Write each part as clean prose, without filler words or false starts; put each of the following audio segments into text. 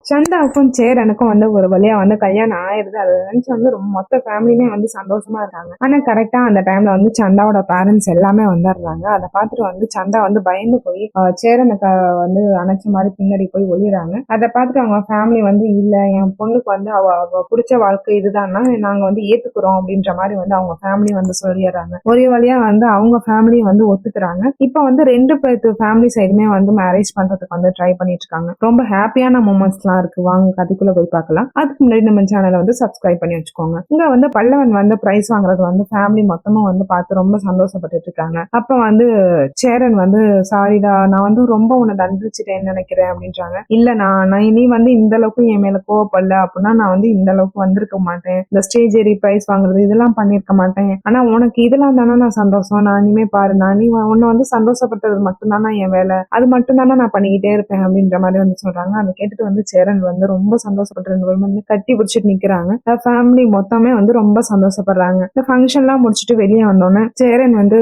சந்தாவுக்கும் சேரனுக்கும் வந்து ஒரு வழியா வந்து கல்யாணம் ஆயிருது. அதை நினைச்சு வந்து ரொம்ப மொத்த ஃபேமிலியுமே வந்து சந்தோஷமா இருக்காங்க. ஆனா கரெக்டா அந்த டைம்ல வந்து சந்தாவோட பேரண்ட்ஸ் எல்லாமே வந்துடுறாங்க. அதை பார்த்துட்டு வந்து சந்தா வந்து பயந்து போய் சேரனுக்கு வந்து அணைச்ச மாதிரி பின்னாடி போய் ஒளிறாங்க. அதை பார்த்துட்டு அவங்க ஃபேமிலி வந்து இல்ல என் பொண்ணுக்கு வந்து அவ பிடிச்ச வாழ்க்கை இதுதான்னா நாங்க வந்து ஏத்துக்கிறோம் அப்படின்ற மாதிரி வந்து அவங்க ஃபேமிலி வந்து சொல்லிடுறாங்க. ஒரே வழியா வந்து அவங்க ஃபேமிலி வந்து ஒத்துக்கிறாங்க. இப்ப வந்து ரெண்டு பேர்த்து ஃபேமிலி சைடுமே வந்து மேரேஜ் பண்றதுக்கு வந்து ட்ரை பண்ணிட்டு இருக்காங்க. ரொம்ப ஹாப்பியான மூமெண்ட்ஸ்லாம் இருக்கு. வாங்க கதைக்குள்ள போய் பார்க்கலாம். அதுக்கு முன்னாடி நம்ம சேனலை வந்து சப்ஸ்கிரைப் பண்ணி வச்சுக்கோங்க. இங்க வந்து பல்லவன் வந்து பிரைஸ் வாங்குறது வந்து ஃபேமிலி மொத்தமும் வந்து பார்த்து ரொம்ப சந்தோஷப்பட்டுட்டு இருக்காங்க. அப்ப வந்து சேரன் வந்து சாரிடா நான் வந்து ரொம்ப உன்னை தண்டிச்சிட்டேன்னு நினைக்கிறேன் அப்படின்றாங்க. இல்ல நான் நீ வந்து இந்த அளவுக்கு என் மேல கோவப்படல அப்படின்னா நான் வந்து இந்த அளவுக்கு வந்திருக்க மாட்டேன். இந்த ஸ்டேஜ் ஏறி பிரைஸ் வாங்குறது இதெல்லாம் பண்ணிருக்க மாட்டேன். ஆனா உனக்கு இதெல்லாம் தானே நான் சந்தோஷம். நான் இனிமே பாரு நான் நீ உன்னை வந்து சந்தோஷப்பட்டது மட்டும்தானா என் வேலை. அது மட்டும் தானே நான் பண்ணிக்கிட்டே இருப்பேன் அப்படின்ற மாதிரி வந்து சொல்றாங்க. அதை கேட்டுட்டு வந்து சேரன் வந்து ரொம்ப சந்தோஷப்பட்டு ரெண்டு பேரும் வந்து கட்டி பிடிச்சிட்டு நிக்கிறாங்க. ஃபேமிலி மொத்தமே வந்து ரொம்ப சந்தோஷப்படுறாங்க. இந்த ஃபங்க்ஷன் எல்லாம் முடிச்சுட்டு வெளியே வந்தோன்னே சேரன் வந்து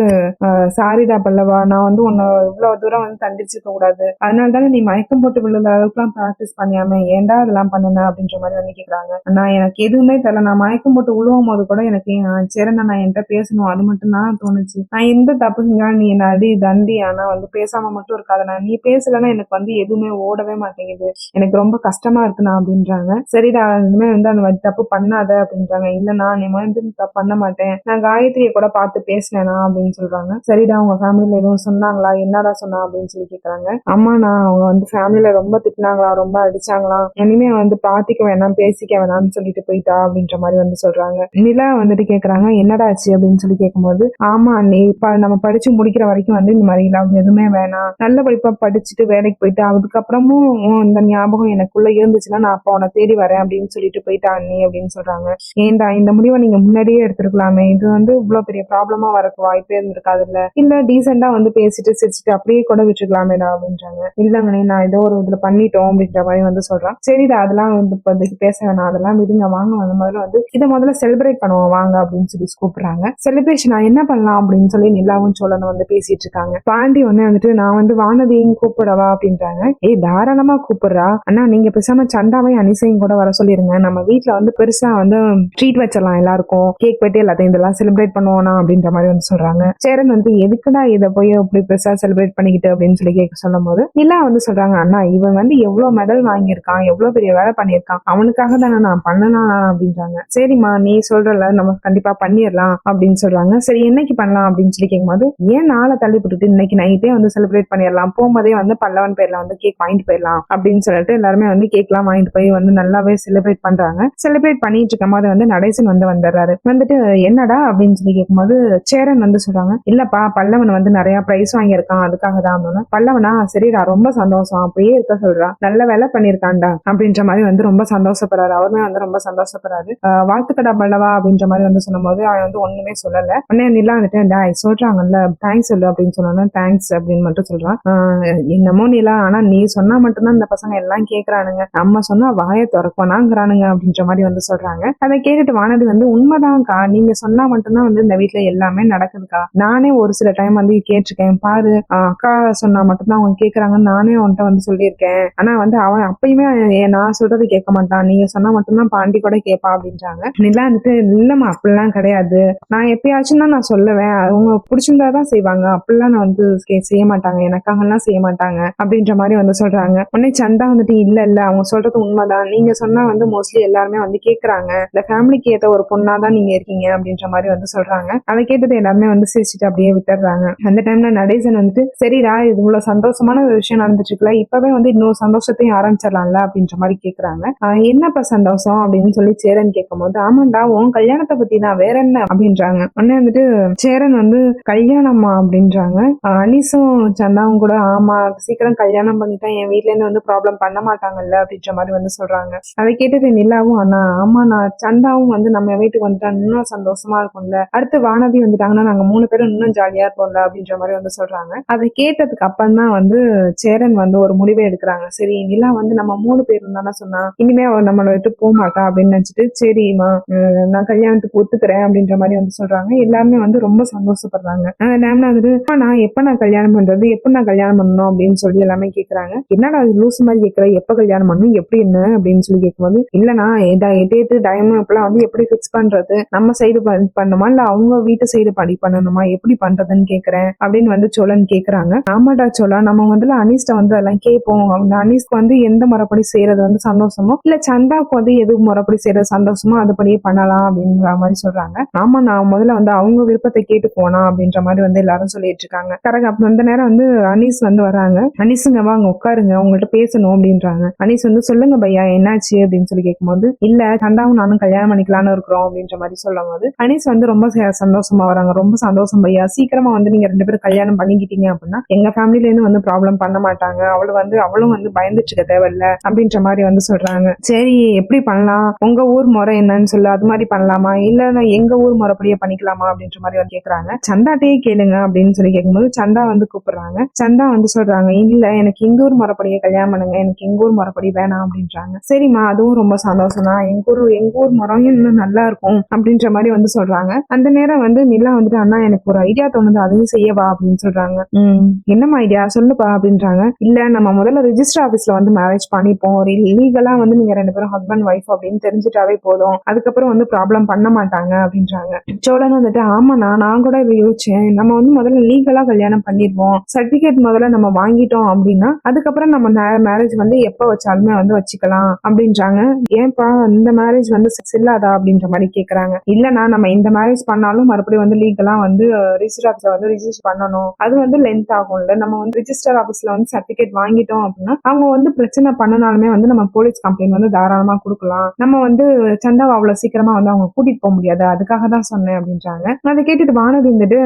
சாரிடா பல்லவா நான் வந்து உன்னை இவ்வளவு தூரம் வந்து தண்டிச்சிருக்க கூடாது. அதனால தானே நீ மயக்கம் போட்டு விழுந்த அளவுக்கு எல்லாம் ப்ராக்டிஸ் பண்ணியாம ஏன்டா அதெல்லாம் பண்ணுன அப்படின்ற மாதிரி வந்து கேக்குறாங்க. நான் எனக்கு எதுவுமே தெரியல. நான் மயக்கம் போட்டு விழுவும் போது கூட எனக்கு சேரன் நான் என்கிட்ட பேசணும் அது மட்டும் தான் தோணுச்சு. நான் எந்த தப்பு செஞ்சாலும் நீ என்ன அடி தண்டி ஆனா வந்து பேசாம மட்டும் இருக்காத. நான் நீ பேசலன்னா எனக்கு வந்து எதுவுமே ஓடவே மாட்டேங்குது. எனக்கு ரொம்ப கஷ்டமா இருக்குண்ணா அப்படின்றாங்க. சரிடா இனிமே வந்து அந்த மாதிரி தப்பு பண்ணாத அப்படின்றாங்க. இல்லண்ணா நீ வந்து தப்பு பண்ண மாட்டேன். நான் காயத்ரியை கூட பார்த்து பேசினேனா அப்படின்னு சொல்றாங்க. சரிடா உங்க ஃபேமிலியில எதுவும் சொன்னாங்களா என்னடா சொன்னா அப்படின்னு சொல்லி கேக்குறாங்க. அம்மாண்ணா அவங்க வந்து ஃபேமிலியில ரொம்ப திட்டினாங்களா ரொம்ப அடிச்சாங்களா இனிமே வந்து பாத்திக்க வேணாம் பேசிக்க வேணாம்னு சொல்லிட்டு போயிட்டா அப்படின்ற மாதிரி வந்து சொல்றாங்க. நிலா வந்துட்டு கேக்குறாங்க என்னடா ஆச்சு அப்படின்னு சொல்லி கேட்கும்போது ஆமா நீ நம்ம படிச்சு முடிக்கிற வரைக்கும் வந்து இந்த மாதிரி எல்லாம் எதுவுமே வேணாம். நல்ல படிப்பா படிச்சுட்டு வேலைக்கு போயிட்டு அதுக்கப்புறமும் இந்த ஞாபகம் எனக்குள்ள இருந்துச்சுன்னா நான் அப்ப உன்னை தேடி வரேன் அப்படின்னு சொல்லிட்டு போயிட்டா அண்ணி அப்படின்னு சொல்றாங்க. ஏண்டா இந்த முடிவை நீங்க முன்னாடியே எடுத்திருக்கலாமே. இது வந்து இவ்வளவு பெரிய ப்ராப்ளமா வரக்கு வாய்ப்பே இருந்திருக்காது இல்ல டீசெண்டா வந்து பேசிட்டு சிரிச்சுட்டு அப்படியே கூட விட்டுருக்கலாமேடா அப்படின்றாங்க. இல்லங்கண்ணே நான் ஏதோ ஒரு இதுல பண்ணிட்டோம் அப்படின்ற மாதிரி வந்து சொல்றான். சரிடா அதெல்லாம் வந்து இப்போதைக்கு பேச வேணாம் அதெல்லாம் விடுங்க வாங்க வந்து முதல்ல செலிப்ரேட் பண்ணுவோம் வாங்க அப்படின்னு சொல்லி கூப்பிடுறாங்க. செலிப்ரேஷன் என்ன பண்ணலாம் அப்படின்னு சொல்லி நிலாவும் சோழனும் வந்து பேசிட்டு இருக்காங்க. பாண்டி வந்துட்டு நான் வந்து வானதியும் கூப்பிடவா அப்படின்றாங்க. ஏய் தாராளமா கூப்பிடுறா. ஆனா நீங்க பேசாம சந்தாவையும் அனிசையும் கூட வர சொல்லிருங்க. நம்ம வீட்டுல வந்து பெருசா வந்து ட்ரீட் வச்சிடலாம் எல்லாருக்கும். கேக் வெட்டி எல்லாத்தையும் இதெல்லாம் செலிப்ரேட் பண்ணுவோம்னா அப்படின்ற மாதிரி வந்து சொல்றாங்க. சேரன் வந்து எதுக்குடா இதை போய் இப்படி பெருசா செலிப்ரேட் பண்ணிக்கிட்டு அப்படின்னு சொல்லி கேட்க சொல்லும் போது நிலா வந்து சொல்றாங்க அண்ணா இவன் வந்து எவ்வளவு மெடல் வாங்கியிருக்கான் எவ்வளவு பெரிய வேலை பண்ணியிருக்கான் அவனுக்காக தானே நான் பண்ணலாம் அப்படின்றாங்க. சரிம்மா நீ சொல்றல நம்ம கண்டிப்பா பண்ணிடலாம் அப்படின்னு சொல்றாங்க. சரி என்னைக்கு பண்ணலாம் அப்படின்னு சொல்லி கேட்கும்போது ஏன் நாளை தள்ளி போட்டுட்டு இன்னைக்கு நைட்டே வந்து செலிப்ரேட் பண்ணிடலாம். போகும்போதே வந்து பல்லவன் பேர்ல வந்து கேக் வாங்கிட்டு போயிடலாம் அப்படின்னு சொல்லிட்டு எல்லாருமே வந்து கேக்லாம் வாங்கிட்டு போய் வந்து நல்லாவே செலிப்ரேட் பண்றாங்க. செலிப்ரேட் பண்ணிட்டு இருக்கும் போது வந்து நடேசன் வந்து வந்துடுறாரு. வந்துட்டு என்னடா அப்படின்னு சொல்லி கேட்கும்போது சேரன் வந்து சொல்றாங்க இல்லப்பா பல்லவன் வந்து நிறைய பிரைஸ் வாங்கியிருக்கான் அதுக்காக தான். பல்லவனா சரிடா ரொம்ப சந்தோஷம் அப்படியே இருக்க சொல்றா நல்ல வேலை பண்ணிருக்கான்டா அப்படின்ற மாதிரி வந்து ரொம்ப சந்தோஷப்படுறாரு. அவருமே வந்து ரொம்ப சந்தோஷப்படுறாரு. வாழ்த்துக்கடா பல்லவா அப்படின்ற மாதிரி வந்து சொல்லும் போது அவன் வந்து ஒண்ணுமே சொல்லல. உடனே நிலா வந்துட்டு சொல்றாங்கல்ல தேங்க்ஸ் சொல்லு அப்படின்னு சொன்னா தேங்க்ஸ் அப்படின்னு மட்டும் சொல்றான். என்னமோ நிலா ஆனா நீ சொன்னா மட்டும்தான் இந்த பசங்க எல்லாம் கேக்குறானுங்க. நம்ம சொன்னா வாயை திறப்பானாங்கிறானுங்க அப்படின்ற மாதிரி வந்து சொல்றாங்க. அதை கேட்டுட்டு வானதி வந்து உண்மைதான்க்கா நீங்க சொன்னா மட்டும்தான் வந்து இந்த வீட்டுல எல்லாமே நடக்குதுக்கா. நானே ஒரு சில டைம் வந்து கேட்டிருக்கேன் பாரு அக்கா சொன்னா மட்டும்தான் அவங்க கேக்குறாங்கன்னு நானே அவன்கிட்ட வந்து சொல்லியிருக்கேன். ஆனா வந்து அவன் அப்பயுமே நான் சொல்றது கேட்க மாட்டான். நீங்க சொன்னா மட்டும்தான் பாண்டி கூட கேட்பா அப்படின்றாங்க. நிலா வந்துட்டு இல்லம்மா அப்படிலாம் கிடையாது. நான் எப்பயாச்சும் தான் நான் சொல்லுவேன். அவங்க பிடிச்சிருந்தாதான் செய்வாங்க. அப்படிலாம் நான் வந்து செய்ய மாட்டாங்க. எனக்காக எல்லாம் செய்ய மாட்டாங்க அப்படின்ற மாதிரி வந்து சொல்றாங்க. உடனே சந்தா வந்துட்டு இல்ல அவங்க சொல்றது உண்மைதான். நீங்க சொன்னா வந்து மோஸ்ட்லி எல்லாருமே வந்து கேக்குறாங்க. இந்த ஃபேமிலிக்கு ஏத்த ஒரு பொண்ணாதான் நீங்க இருக்கீங்க அப்படின்ற மாதிரி வந்து சொல்றாங்க. அதை கேட்டது எல்லாருமே வந்து சிரிச்சுட்டு அப்படியே விட்டுறாங்க. அந்த டைம்ல நடேசன் வந்துட்டு சரிடா இது இவ்வளவு சந்தோஷமான ஒரு விஷயம் நடந்துட்டு இருக்குல்ல இப்பவே வந்து இன்னொரு சந்தோஷத்தையும் ஆரம்பிச்சிடலாம்ல அப்படின்ற மாதிரி கேக்குறாங்க. என்னப்பா சந்தோஷம் அப்படின்னு சொல்லி சேரன் கேட்கும் போது ஆமாண்டா உன் கல்யாணத்தை பத்தி தான் வேற என்ன அப்படின்றாங்க. உடனே வந்துட்டு சேரன் வந்து கல்யாணமா அப்படின்றாங்க. அனிசும் சந்தாவும் கூட ஆமா சீக்கிரம் கல்யாணம் பண்ணிட்டா என் வீட்ல இருந்து வந்து ப்ராப்ளம் பண்ண மாட்டாங்கல்ல அப்படின்ற மாதிரி வந்து சொல்றாங்க. அதை கேட்டுட்டு நிலாவும் அண்ணா ஆமா நான் சந்தாவும் வந்து நம்ம வீட்டுக்கு வந்துட்டா இன்னும் சந்தோஷமா இருக்கும்ல. அடுத்து வானதி வந்துட்டாங்கன்னா நாங்க 3 பேரும் இன்னும் ஜாலியா இருப்போம்ல அப்படின்ற மாதிரி வந்து சொல்றாங்க. அதை கேட்டதுக்கு அப்புறம் தான் வந்து சேரன் வந்து ஒரு முடிவை எடுக்கிறாங்க. சரி நிலா வந்து நம்ம 3 பேரும் தானே சொன்னா இனிமே அவ நம்மளை விட்டு போக மாட்டா அப்படின்னு நினைச்சிட்டு சரிம்மா நான் கல்யாணத்துக்கு ஒத்துக்கிறேன் அப்படின்ற மாதிரி வந்து சொல்றாங்க. எல்லாருமே வந்து ரொம்ப சந்தோஷப்படுறாங்க. அந்த டைம்ல வந்துட்டு எப்ப நான் கல்யாணம் பண்றது எப்ப நான் கல்யாணம் பண்ணணும் அப்படின்னு சொல்லி எல்லாமே கேக்குறாங்க. என்னடா லூசு மாதிரி கேட்கிற எப்ப கல்யாணம் கல்யாணம் பண்ணணும், எப்படி என்ன அப்படின்னு சொல்லி கேட்கும்போது, இல்லனா டேட்டு டைம் இப்பெல்லாம் வந்து எப்படி ஃபிக்ஸ் பண்றது, நம்ம சைடு பண்ணுமா இல்ல அவங்க வீட்டு சைடு படி பண்ணணுமா, எப்படி பண்றதுன்னு கேக்குறேன் அப்படின்னு வந்து சோழன் கேக்குறாங்க. ஆமாடா சோழா, நம்ம வந்து அனீஸ்ட வந்து அதெல்லாம் கேட்போம். அந்த அனீஸ்க்கு வந்து எந்த முறைப்படி செய்யறது வந்து சந்தோஷமோ இல்ல சந்தாவுக்கு வந்து எது முறைப்படி செய்யறது சந்தோஷமோ அதுபடியே பண்ணலாம் அப்படின்ற மாதிரி சொல்றாங்க. ஆமா, நான் முதல்ல வந்து அவங்க விருப்பத்தை கேட்டு போனா அப்படின்ற மாதிரி வந்து எல்லாரும் சொல்லிட்டு இருக்காங்க. கரெக்ட். அப்ப அந்த நேரம் வந்து அனீஸ் வந்து வராங்க. அனீஸுங்க வாங்க உட்காருங்க, உங்கள்ட்ட பேசணும் அப்படின்றாங்க. அனீஸ் வந்து சொல்லுங்க பையா என்னாச்சு அப்படின்னு சொல்லி கேட்கும்போது, இல்ல சந்தாவும் நானும் கல்யாணம் பண்ணிக்கலாம்னு இருக்கிறோம் அப்படின்ற மாதிரி சொல்லும் போது அனீஸ் வந்து ரொம்ப சந்தோஷமா வராங்க. ரொம்ப சந்தோஷம் பையா, சீக்கிரமா வந்து நீங்க 2 பேரும் கல்யாணம் பண்ணிக்கிட்டீங்க அப்படின்னா எங்க ஃபேமிலில இருந்து வந்து ப்ராப்ளம் பண்ண மாட்டாங்க, அவளும் வந்து பயந்துட்டு இருக்க தேவையில்ல அப்படின்ற மாதிரி வந்து சொல்றாங்க. சரி எப்படி பண்ணலாம், உங்க ஊர் முறை என்னன்னு சொல்லு, அது மாதிரி பண்ணலாமா இல்ல நான் எங்க ஊர் முறைப்படியே பண்ணிக்கலாமா அப்படின்ற மாதிரி வந்து கேக்குறாங்க. சந்தாட்டையே கேளுங்க அப்படின்னு சொல்லி கேட்கும்போது சந்தா வந்து கூப்பிடுறாங்க. சந்தா வந்து சொல்றாங்க, இல்ல எனக்கு எங்க ஊர் முறைப்படியே கல்யாணம் பண்ணுங்க, எனக்கு எங்க ஊர் முறைப்படி வேணாம் அப்படின்றாங்க. சரிம்மா, அதுவும் ரொம்ப சந்தோஷம் தான், எங்க ஊர் முறையும் இன்னும் நல்லா இருக்கும் அப்படின்ற மாதிரி வந்து சொல்றாங்க. அந்த நேரம் வந்து நிலா வந்துட்டு, அண்ணா எனக்கு ஒரு ஐடியா தோணுது, அதையும் செய்யவா அப்படின்னு சொல்றாங்க. என்னம்மா ஐடியா சொல்லுப்பா அப்படின்றாங்க. இல்ல நம்ம முதல்ல ரிஜிஸ்டர் ஆபீஸ்ல வந்து மேரேஜ் பண்ணிப்போம், லீகலா வந்து நீங்க 2 பேரும் ஹஸ்பண்ட் ஒய்ஃப் அப்படின்னு தெரிஞ்சுட்டாவே போதும், அதுக்கப்புறம் வந்து ப்ராப்ளம் பண்ண மாட்டாங்க அப்படின்றாங்க. சோழன் வந்துட்டு, ஆமாண்ணா நான் கூட இதை யோசிச்சேன், நம்ம வந்து முதல்ல லீகலா கல்யாணம் பண்ணிடுவோம், சர்டிபிகேட் முதல்ல நம்ம வாங்கிட்டோம் அப்படின்னா அதுக்கப்புறம் நம்ம மேரேஜ் வந்து எப்ப வச்சாலுமே வந்து வச்சுக்கலாம் அப்படின்றாங்க. ஏன்பா இந்த மேரேஜ் வந்து செல்லாதா அப்படின்ற மாதிரி கேக்குறாங்க. இல்லனா நம்ம இந்த மேரேஜ் பண்ணாலும் மறுபடியும் வந்து லீகலா வந்து ரிஜிஸ்டர் ஆபீஸ்ல வந்து ரிஜிஸ்டர் பண்ணணும், அது வந்து லென்த் ஆகும்ல, நம்ம வந்து ரிஜிஸ்டர் ஆபீஸ்ல வந்து சர்டிபிகேட் வாங்கிட்டோம் அப்படின்னா அவங்க வந்து பிரச்சனை பண்ணனாலுமே வந்து நம்ம போலீஸ் கம்ப்ளைண்ட் வந்து தாராளமா கொடுக்கலாம், நம்ம வந்து சந்தாவை அவ்வளவு சீக்கிரமா வந்து அவங்க கூட்டிட்டு போக முடியாது, அதுக்காக தான் சொன்னேன் அப்படின்றாங்க. அதை கேட்டுட்டு வானதி இருந்துட்டு,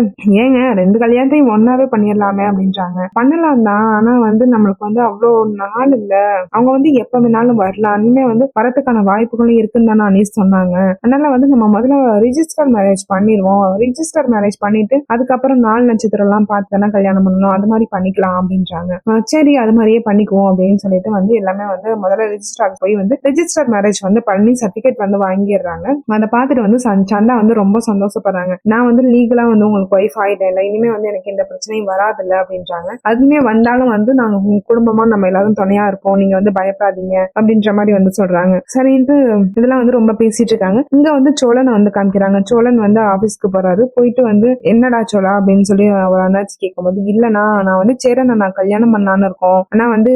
ஏங்க 2 கல்யாணத்தையும் ஒன்னாவே பண்ணிடலாமே அப்படின்றாங்க. பண்ணலாம் தான், ஆனா வந்து நம்மளுக்கு வந்து அவ்வளோ நாள் இல்ல, அவங்க வந்து எப்ப வேணாலும் வரலாம், இனிமே வந்து வரதுக்கான வாய்ப்புகளும் இருக்குன்னு தானே அனீஸ் சொன்னாங்க, அதனால வந்து நம்ம முதல்ல ரிஜிஸ்டர் மேரேஜ் பண்ணிடுவோம், ரிஜிஸ்டர் மேரேஜ் பண்ணிட்டு அதுக்கப்புறம் நாள் நட்சத்திரம் எல்லாம் பார்த்து தானே கல்யாணம் பண்ணணும், அது மாதிரி பண்ணிக்கலாம் அப்படின்றாங்க. சரி அது மாதிரியே பண்ணிக்குவோம் அப்படின்னு சொல்லிட்டு வந்து எல்லாமே வந்து முதல்ல ரிஜிஸ்டர் போய் வந்து ரிஜிஸ்டர் மேரேஜ் வந்து பண்ணி சர்டிபிகேட் வந்து வாங்கிடுறாங்க. அதை பார்த்துட்டு வந்து சந்தா வந்து ரொம்ப சந்தோஷப்படுறாங்க. நான் வந்து லீகலா வந்து உங்களுக்கு ஒய்ஃப் ஆயிட்டேன், இனிமே வந்து எனக்கு எந்த பிரச்சனையும் வராது இல்ல அப்படின்றாங்க. அதுமே வந்தாலும் வந்து நாங்க குடும்பமா நம்ம எல்லாரும் துணையா இருப்போம், நீங்க வந்து பயப்படாதீங்க அப்படின்ற மாதிரி வந்து சொல்றாங்க. சரின்ட்டு இதெல்லாம் வந்து ரொம்ப பேசிட்டு இருக்காங்க. இங்க வந்து சோழனை வந்து காமிக்கிறாங்க. சோழன் வந்து ஆபீஸ்க்கு போறாரு. போயிட்டு வந்து என்னடா சோழா அப்படின்னு சொல்லி அவர் அண்ணாச்சி கேட்கும்போது, இல்லனா நான் வந்து சேரனை நான் கல்யாணம் பண்ணலான்னு இருக்கோம், ஆனா வந்து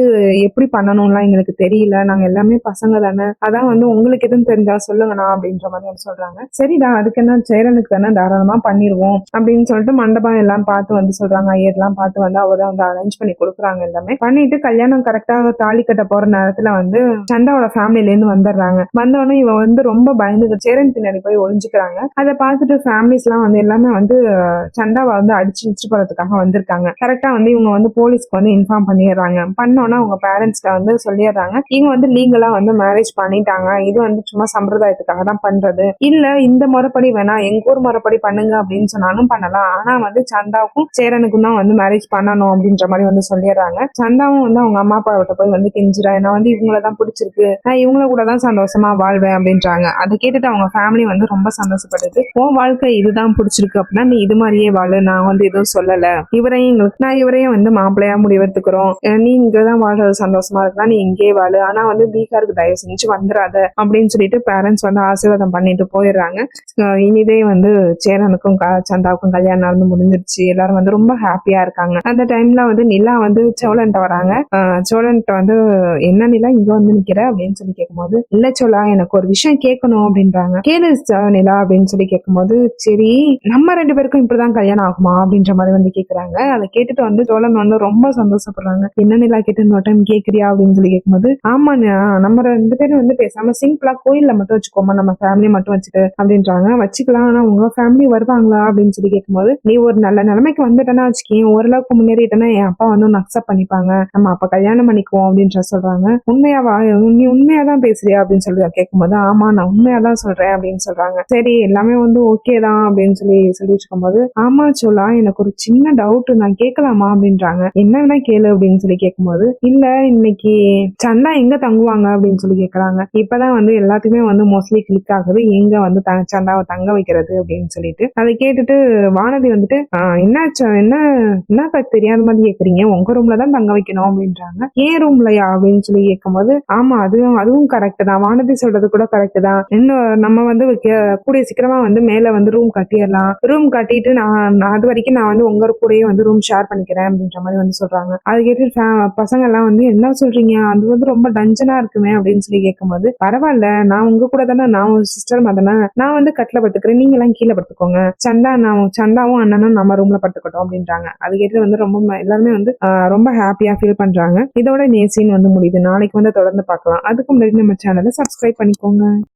எப்படி பண்ணணும்லாம் எங்களுக்கு தெரியல, நாங்க எல்லாமே பசங்க தானே, அதான் வந்து உங்களுக்கு எதுவும் தெரிஞ்சா சொல்லுங்கண்ணா அப்படின்ற மாதிரி வந்து சொல்றாங்க. சரிடா அதுக்கு என்ன, சேரனுக்கு தானே தாராளமா பண்ணிடுவோம் அப்படின்னு சொல்லிட்டு மண்டபம் எல்லாம் பார்த்து வந்து சொல்றாங்க. ஐயர்லாம் பார்த்து வந்து அவதான் வந்து அரேஞ்ச் பண்ணி கொடுக்குறாங்க. எல்லாமே பண்ணிட்டு கல்யாணம் கரெக்டா தாலி கட்ட போற நேரத்துல வந்து சந்தாவோட ஃபேமிலில இருந்து வந்துடுறாங்க. வந்தோடனே இவ வந்து ரொம்ப பயந்து சேரன் பின்னாடி போய் ஒளிஞ்சுக்கிறாங்க. அதை பார்த்துட்டு ஃபேமிலிஸ் எல்லாம் வந்து எல்லாமே வந்து சந்தாவை வந்து அடிச்சு வச்சு போறதுக்காக வந்திருக்காங்க. கரெக்டா வந்து இவங்க வந்து போலீஸ்க்கு வந்து இன்ஃபார்ம் பண்ணிடுறாங்க. பண்ணோன்னா அவங்க பேரண்ட்ஸ்ட வந்து சொல்லிடுறாங்க, இவங்க வந்து லீகலா வந்து மேரேஜ் பண்ணிட்டாங்க, இது வந்து சும்மா சம்பிரதாயத்துக்காக தான் பண்றது, இல்ல இந்த முறைப்படி வேணா எங்க ஊர் முறைப்படி பண்ணுங்க அப்படின்னு சொன்னாலும் பண்ணலாம், ஆனா வந்து சந்தாவுக்கும் சேரனுக்கும் தான் வந்து மேரேஜ் பண்ணணும் அப்படின்ற மாதிரி வந்து சொல்லிடுறாங்க. சந்தாவும் வந்து அவங்க அம்மா அப்பா கிட்ட போய் வந்து கெஞ்சுறா, நான் வந்து இவங்களதான் பிடிச்சிருக்கு, நான் இவங்கள கூட தான் சந்தோஷமா வாழ்வேன் அப்படின்றாங்க. அதை கேட்டுட்டு அவங்க ஃபேமிலி வந்து ரொம்ப சந்தோஷப்பட்டது. உன் வாழ்க்கை இதுதான் பிடிச்சிருக்கு அப்படின்னா நீ இது மாதிரியே வாழு, நான் வந்து எதுவும் சொல்லல, நான் இவரையும் வந்து மாப்பிள்ளையா முடிவெடுத்துக்கிறோம், நீ இங்கதான் வாழ்றது சந்தோஷமா இருக்கலாம், நீ இங்கே வாழு, ஆனா வந்து பீகாருக்கு தயவு செஞ்சு வந்துடாத அப்படின்னு சொல்லிட்டு பேரண்ட்ஸ் வந்து ஆசீர்வாதம் பண்ணிட்டு போயிடுறாங்க. இனிதே வந்து சேரனுக்கும் சந்தாவுக்கும் கல்யாணம் நடந்து முடிஞ்சிருச்சு. எல்லாரும் வந்து ரொம்ப ஹாப்பியா இருக்காங்க. அந்த டைம்ல வந்து நிலா வந்து சோழன்ட்ட வராங்க. சோழன்ட்ட வந்து என்ன நிலா இங்க வந்து நிக்கிற அப்படின்னு சொல்லி கேட்கும்போது, இல்ல சோழா எனக்கு ஒரு விஷயம் கேட்கணும் அப்படின்றாங்க. கேளு நிலா அப்படின்னு சொல்லி கேட்கும்போது, சரி நம்ம 2 பேருக்கும் இப்படிதான் கல்யாணம் ஆகுமா அப்படின்ற மாதிரி வந்து கேக்குறாங்க. அதை கேட்டுட்டு வந்து சோழன் வந்து ரொம்ப சந்தோஷப்படுறாங்க. என்ன நிலா கேட்டு இன்னொரு டைம் கேக்குறியா அப்படின்னு சொல்லி கேட்கும்போது, ஆமா நம்ம 2 பேரும் வந்து பேசாம சிம்பிளா கோயில்ல மட்டும் வச்சுக்கோமா, நம்ம ஃபேமிலி மட்டும் வச்சுட்டு அப்படின்றாங்க. வச்சுக்கலாம், ஆனா உங்க ஃபேமிலி வருவாங்களா அப்படின்னு சொல்லி கேட்கும்போது, நீ ஒரு நல்ல நிலைமைக்கு வந்துட்டேன்னா வச்சுக்கேன், ஓரளவுக்கு முன்னேறிட்டேன்னா என் அப்பா வந்து ஒன்னு அக்செப்ட் பண்ணிப்பாங்க, நம்ம அப்ப கல்யாணம் பண்ணிக்குவோம் அப்படின்ற சொல்றாங்க. உண்மையாவா, நீ உண்மையாதான் பேசுறியா அப்படின்னு சொல்லி கேட்கும்போது, ஆமா நான் உண்மையாதான் சொல்றேன் அப்படின்னு சொல்றாங்க. சரி எல்லாமே வந்து ஓகே தான் அப்படின்னு சொல்லிட்டு இருக்கும்போது, ஆமா சோலா எனக்கு ஒரு சின்ன டவுட், நான் கேட்கலாமா அப்படின்றாங்க. என்ன வேணா கேளு அப்படின்னு சொல்லி கேட்கும்போது, இல்ல இன்னைக்கு சந்தா எங்க தங்குவாங்க அப்படின்னு சொல்லி கேக்குறாங்க. இப்பதான் வந்து எல்லாத்துக்குமே வந்து மோஸ்ட்லி கிளிக் ஆகுது, எங்க வந்து சந்தாவை தங்க வைக்கிறது அப்படின்னு சொல்லிட்டு. அதை கேட்டுட்டு வானதி வந்துட்டு, என்னாச்சு, என்ன தெரியாத மாதிரி கேக்குறீங்க, உங்க ரூம்ல தான் தங்க வைக்கணும் அப்படின்றாங்க. ஏன் ரூம்லயா அப்படின்னு அப்படின்னு சொல்லி கேட்கும்போது ஆமா அதுவும் அதுவும் கரெக்ட் தான், வானதி சொல்றது கூட கரெக்ட் தான். இன்னும் நம்ம வந்து கூடிய சீக்கிரமா வந்து மேல வந்து ரூம் கட்டிடலாம். ரூம் கட்டிட்டு நான் அது வரைக்கும் நான் வந்து உங்க கூடயே வந்து ரூம் ஷேர் பண்ணிக்கிறேன் அப்படின்ற மாதிரி வந்து சொல்றாங்க. அது கேட்டு பசங்க எல்லாம் வந்து என்ன சொல்றீங்க, அது வந்து ரொம்ப டஞ்சனா இருக்குமே அப்படின்னு சொல்லி கேட்கும்போது பரவாயில்ல, நான் உங்க கூட தானே, நான் உங்க சிஸ்டர் மாதிரி நான் வந்து கட்டில படுத்துக்கிறேன், நீங்க எல்லாம் கீழே படுத்துக்கோங்க, சந்தாவும் அண்ணனும் நம்ம ரூம்ல படுத்துக்கட்டும் அப்படின்றாங்க. அது கேட்டு வந்து ரொம்ப எல்லாருமே வந்து ரொம்ப ஹாப்பியா ஃபீல் பண்றாங்க. இதோட நேசின்னு வந்து முடியுது. நாளைக்கு வந்து தொடர்ந்து பார்க்கலாம். அதுக்கு முன்னாடி நம்ம சேனலை சப்ஸ்கிரைப் பண்ணிக்கோங்க.